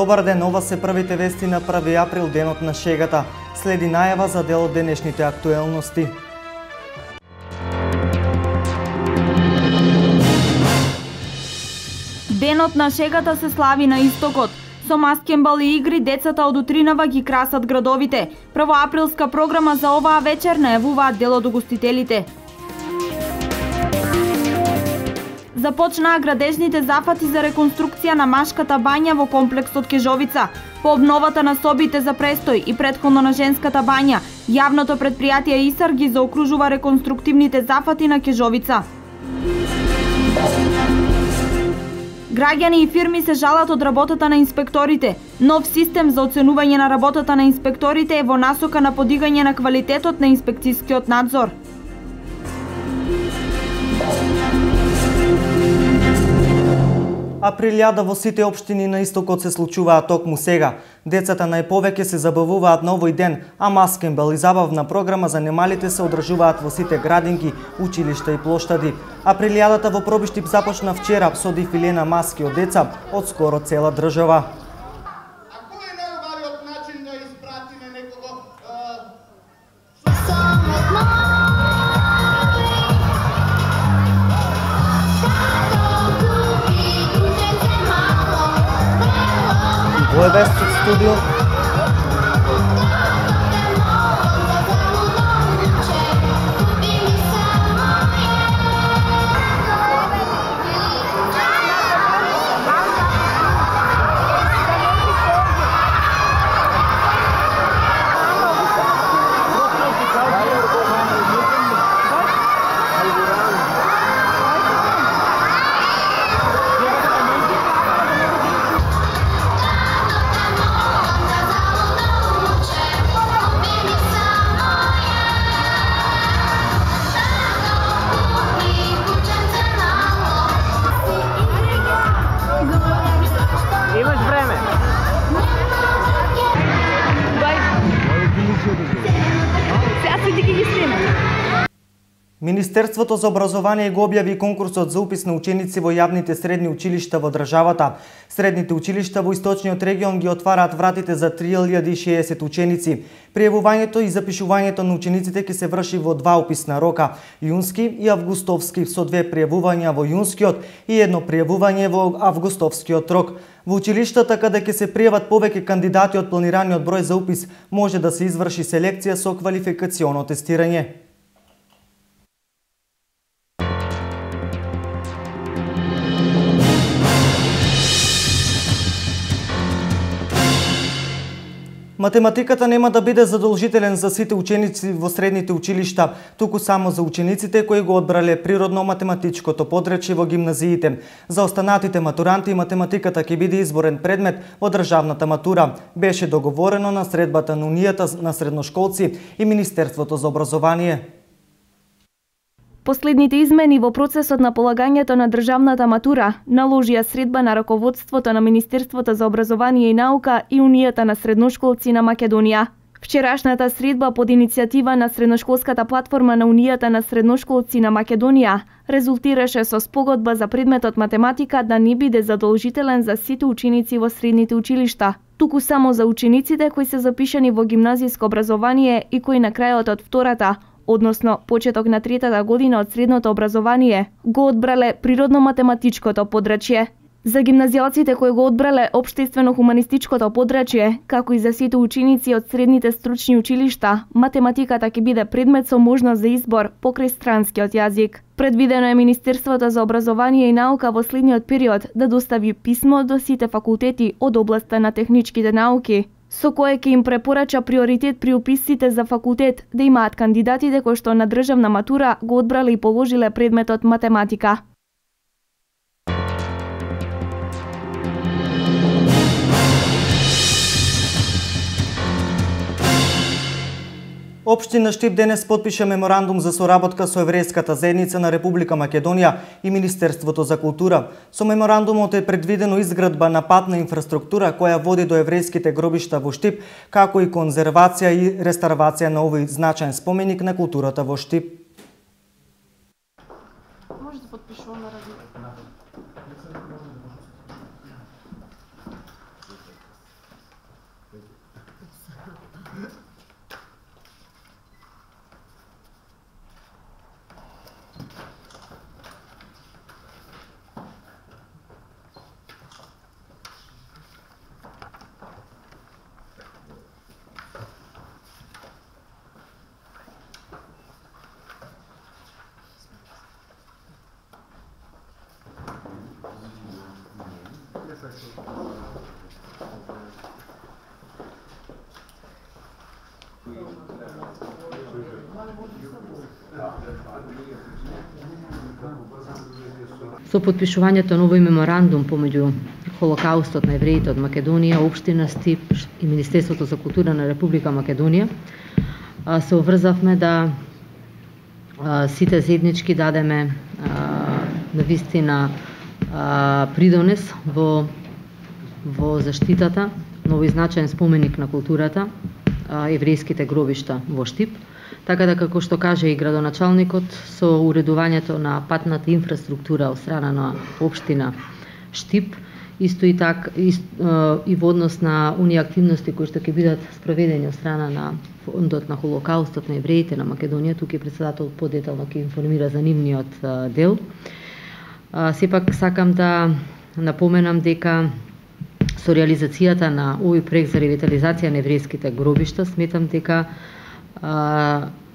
Добар ден, ова се првите вести на 1 април, денот на шегата. Следи најава за дел од денешните актуелности. Денот на шегата се слави на истокот. Со маскенбал и игри децата од утринава ги красат градовите. Првоаприлска програма за оваа вечер најавуваат дел од угостителите. Започнаа градежните зафати за реконструкција на Машката бања во комплексот Кежовица. По обновата на собите за престој и претходно на Женската бања, јавното предпријатие ИСАР ги заокружува реконструктивните зафати на Кежовица. Граѓани и фирми се жалат од работата на инспекторите. Нов систем за оценување на работата на инспекторите е во насока на подигање на квалитетот на инспекцијскиот надзор. Априлјада во сите општини на истокот се случуваат токму сега. Децата најповеќе се забавуваат на овој ден, а маскенбал и забавна програма за немалите се одржуваат во сите градинки, училишта и плоштади. Априлјадата во Пробиштип започна вчера со дефиле на маски од деца од скоро цела држава. Ovo je Vest od studio. Министерството за образование го објави конкурсот за упис на ученици во јавните средни училишта во државата. Средните училишта во источниот регион ги отвараат вратите за 3060 ученици. Пријавувањето и запишувањето на учениците ќе се врши во два уписна рока – јунски и августовски, со 2 пријавувања во јунскиот и 1 пријавување во августовскиот рок. Во училиштата каде ќе се пријават повеќе кандидати од планираниот број за упис, може да се изврши селекција со квалификационо тестирање. Математиката нема да биде задолжителен за сите ученици во средните училишта, туку само за учениците кои го одбрале природно-математичкото подречје во гимназиите. За останатите матуранти математиката ќе биде изборен предмет во државната матура. Беше договорено на средбата на Унијата на средношколци и Министерството за образование. Последните измени во процесот на полагањето на државната матура наложија средба на раководството на Министерството за образование и наука и Унијата на средношколци на Македонија. Вчерашната средба под иницијатива на средношколската платформа на Унијата на средношколци на Македонија резултираше со спогодба за предметот математика да не биде задолжителен за сите ученици во средните училишта, туку само за учениците кои се запишани во гимназиско образование и кои на крајот од втората, односно почеток на третата година од средното образование, го одбрале природно-математичкото подрачје. За гимназијалците кои го одбрале општествено-хуманистичкото подрачје, како и за сите ученици од средните стручни училишта, математиката ќе биде предмет со можност за избор покрај странскиот јазик. Предвидено е Министерството за образование и наука во следниот период да достави писмо до сите факултети од областа на техничките науки, со кое ќе им препорача приоритет при уписите за факултет да имаат кандидатите кои што на државна матура го одбрале и положиле предметот математика. Општина Штип денес потпиша меморандум за соработка со еврејската заедница на Република Македонија и Министерството за култура. Со меморандумот е предвидено изградба на патна инфраструктура која води до еврејските гробишта во Штип, како и конзервација и реставрација на овој значаен споменик на културата во Штип. Може да подпишуваме ради. Со подпишувањето на овој меморандум помеѓу Холокаустот на евреите од Македонија, Општина Штип и Министерството за култура на Република Македонија се обврзавме да сите заеднички дадеме навистина придонес во заштитата на овој значаен споменик на културата, еврејските гробишта во Штип. Така да, како што каже и градоначалникот, со уредувањето на патната инфраструктура од страна на Општина Штип, исто и во однос на оние активности кои што ќе бидат спроведени од страна на Фондот на Холокаустот на евреите на Македонија, тука председателот подетално ќе информира за нивниот дел. Сепак сакам да напоменам дека со реализацијата на овој проект за ревитализација на еврејските гробишта, сметам дека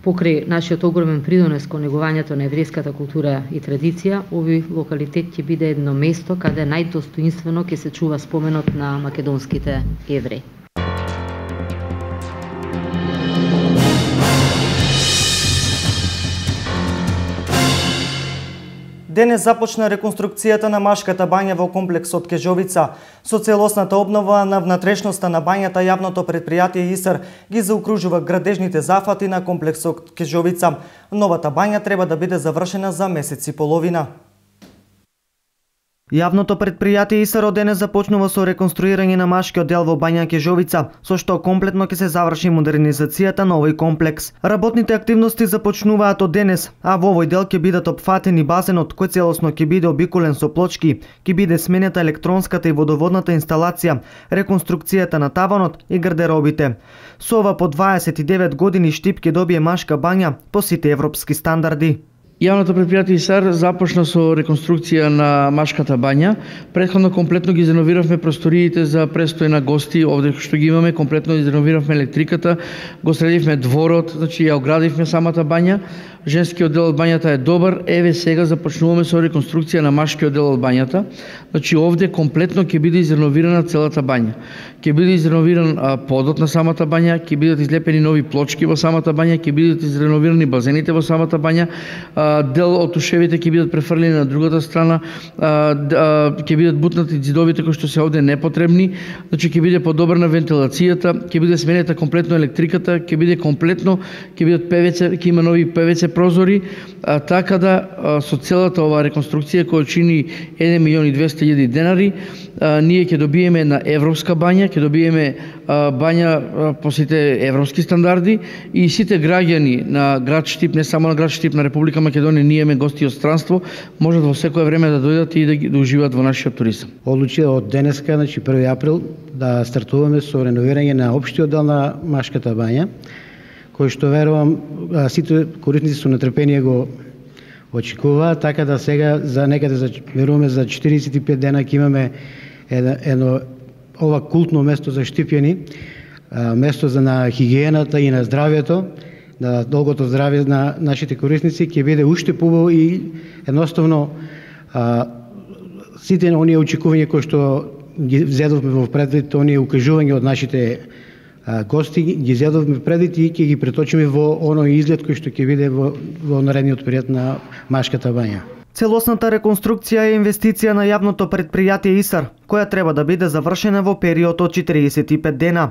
покрај нашиот огромен придонес кон негувањето на еврејската култура и традиција, овој локалитет ќе биде едно место каде најдостоинствено ќе се чува споменот на македонските евреи. Денес започна реконструкцијата на Машката бања во комплексот Кежовица. Со целосната обнова на внатрешноста на бањата, јавното предпријатие ИСР ги заокружува градежните зафати на комплексот Кежовица. Новата бања треба да биде завршена за месец и половина. Јавното предпријатие ИСР од денес започнува со реконструирање на машкиот дел во бања Кежовица, со што комплетно ќе се заврши модернизацијата на овој комплекс. Работните активности започнуваат од денес, а во овој дел ќе бидат опфатени базенот кој целосно ќе биде обиколен со плочки, ќе биде сменета електронската и водоводната инсталација, реконструкцијата на таванот и гардеробите. Со ова по 29 години Штип ќе добие машка бања по сите европски стандарди. Јавното предпријатие ИСР започна со реконструкција на Машката бања. Претходно комплетно ги изреновиравме просториите за престој на гости, овде што ги имаме, комплетно изреновиравме електриката, го средивме дворот, значи ја оградивме самата бања. Женскиот дел од бањата е добар, еве сега започнуваме со реконструкција на машкиот дел од бањата. Значи овде комплетно ќе биде изреновирана целата бања. Ќе биде изреновиран подот на самата бања, ќе бидат излепени нови плочки во самата бања, ќе бидат изреновирани базените во самата бања, дел од ушевите ќе бидат префрлени на другата страна, ќе бидат бутнати ѕидовите кои што се овде непотребни, значи ќе биде подобрена вентилацијата, ќе биде сменета комплетно електриката, ќе биде комплетно, ќе бидат ПВЦ, ќе има нови ПВЦ прозори, така да со целата оваа реконструкција која чини 1.200.000 денари, ние ќе добиеме една европска бања, ќе добиеме бања по сите европски стандарди и сите граѓани на град Штип, не само на град Штип, на Република Македонија, ние имаме гости од странство, можат во секое време да дојдат и да уживаат во нашиот туризам. Одлучи од денеска, значи 1 април, да стартуваме со реновирање на општиот дел на Машката бања, кој што верувам сите корисници со нетрпение го очекуваат, така да сега за некаде веруваме за 45 дена ќе имаме едно ова култно место за штипјани, место за на хигиената и на здравјето, на долгото здравје на нашите корисници, ќе биде уште побаво и едноставно сите оние очекувања кои што ги взедовме во предвид, оние укажувања од нашите гости, ги взедовме предвид и ќе ги преточиме во оној изглед кој што ќе биде во наредниот период на Машката бања. Целосната реконструкција е инвестиција на јавното предпријатие ИСР, која треба да биде завршена во период од 45 дена.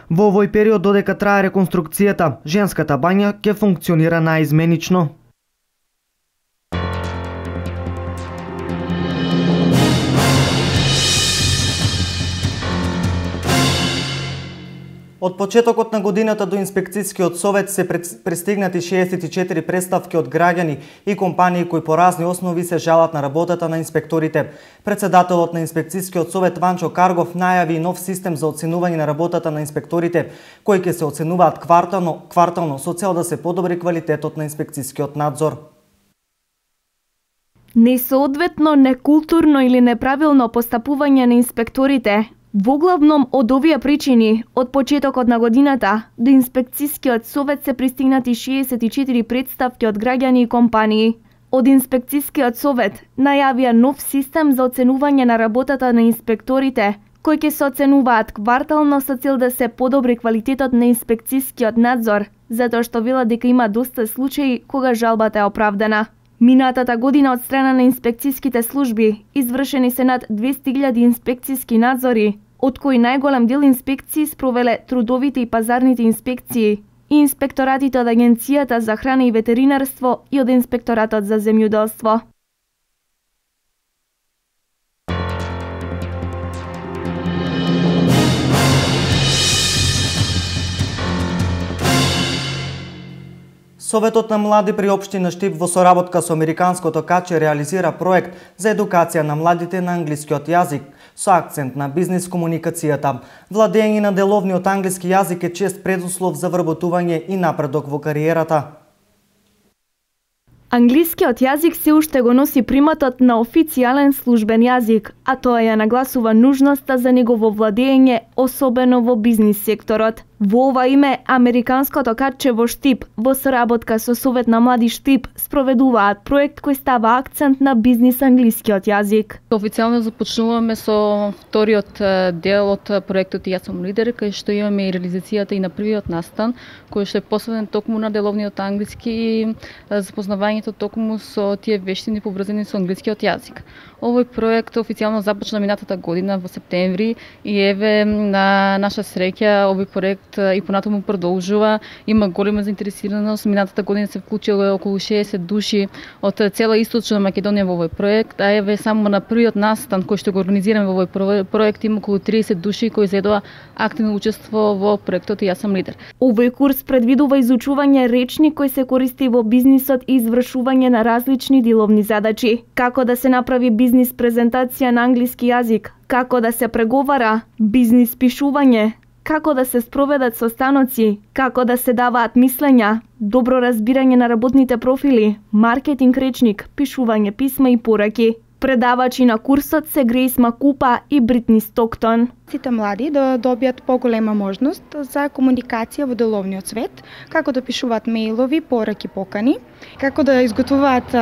Во овој период додека трае реконструкцијата, женската бања ќе функционира наизменично. Од почетокот на годината до инспекцијскиот совет се пристигнати 64 представки од граѓани и компании кои по разни основи се жалат на работата на инспекторите. Председателот на инспекцијскиот совет Ванчо Каргов најави нов систем за оценување на работата на инспекторите, кои ќе се оценуваат квартално со цел да се подобри квалитетот на инспекцијскиот надзор. Несоодветно, некултурно или неправилно постапување на инспекторите. Воглавном од овие причини, од почетокот на годината, до инспекцијскиот совет се пристигнати 64 представки од граѓани и компании. од Инспекцискиот совет најавија нов систем за оценување на работата на инспекторите, кои ќе се оценуваат квартално со цел да се подобри квалитетот на инспекцискиот надзор, затоа што велат дека има доста случаи кога жалбата е оправдана. Минатата година од страна на инспекциските служби извршени се над 200.000 инспекциски надзори, од кои најголем дел инспекции спровеле трудовите и пазарните инспекции и инспекторатите од Агенцијата за храна и ветеринарство и од Инспекторатот за земјоделство. Советот на млади при општина Штип во соработка со Американското КАЧ реализира проект за едукација на младите на англискиот јазик со акцент на бизнис комуникацијата. Владење на деловниот англиски јазик е чест предуслов за вработување и напредок во кариерата. Англискиот јазик се уште го носи приматот на официјален службен јазик, а тоа ја нагласува нужноста за негово владење, особено во бизнис секторот. Во ова име, Американското КАЧ во Штип, во соработка со Совет на млади Штип, спроведуваат проект кој става акцент на бизнис англискиот јазик. Официјално започнуваме со вториот дел од проектот Јас сум лидер, кај што имаме и реализацијата и на првиот настан, кој што е посветен токму на деловниот англиски и запознавањето токму со тие вештини поврзани со англискиот јазик. Овој проект официјално започна минатата година во септември и еве на наша среќа овој проект и понатаму продолжува. Има голема заинтересираност. Минатата година се вклучило околу 60 души од цела Источна Македонија во овој проект, а еве само на првиот настан кој што го организираме во овој проект има околу 30 души кои зедоа активно учество во проектот Јас сум лидер. Овој курс предвидува изучување речник кој се користи во бизнисот и извршување на различни деловни задачи, како да се направи бизнис презентација на англиски јазик, како да се преговара, бизнис пишување, како да се спроведат состаноци, како да се даваат мислења, добро разбирање на работните профили, маркетинг речник, пишување писма и пораки. Предавачи на курсот се Грейс Макупа и Бритни Стоктон. Сите млади да добијат поголема можност за комуникација во деловниот свет, како да пишуваат мејлови, пораки, покани, како да изготвуваат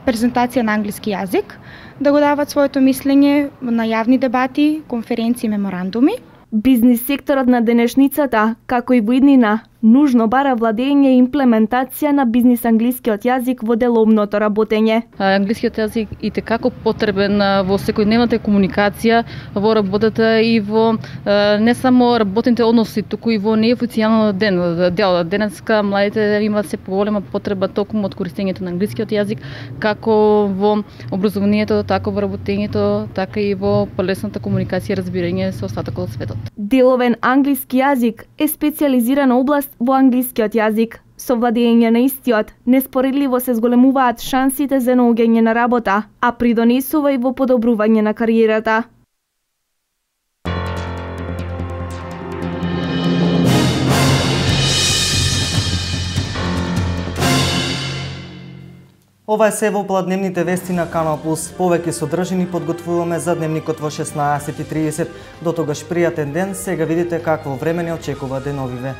презентација на англиски јазик, да го дават своето мислење на јавни дебати, конференции, меморандуми. Бизнис секторот на денешницата, како и во иднина, нужно бара владење и имплементација на бизнис англискиот јазик во деловното работење. Англискиот јазик и текако потребен во секојдневната комуникација, во работата и во не само работните односи, туку и во неофицијалниот дел. Денеска младите имаат се поголема потреба токму од користењето на англискиот јазик, како во образованието, така во работењето, така и во полесната комуникација и разбирање со остатокот од светот. Деловен англиски јазик е специјализирана област во англискиот јазик. Со владење на истиот, неспоредливо се зголемуваат шансите за наоѓање на работа, а придонесува и во подобрување на кариерата. Ова е се во пладневните вести на Канал Плюс. Повеќе содржини подготвуваме за дневникот во 16:30. До тогаш пријатен ден, сега видите какво време не очекува деновиве.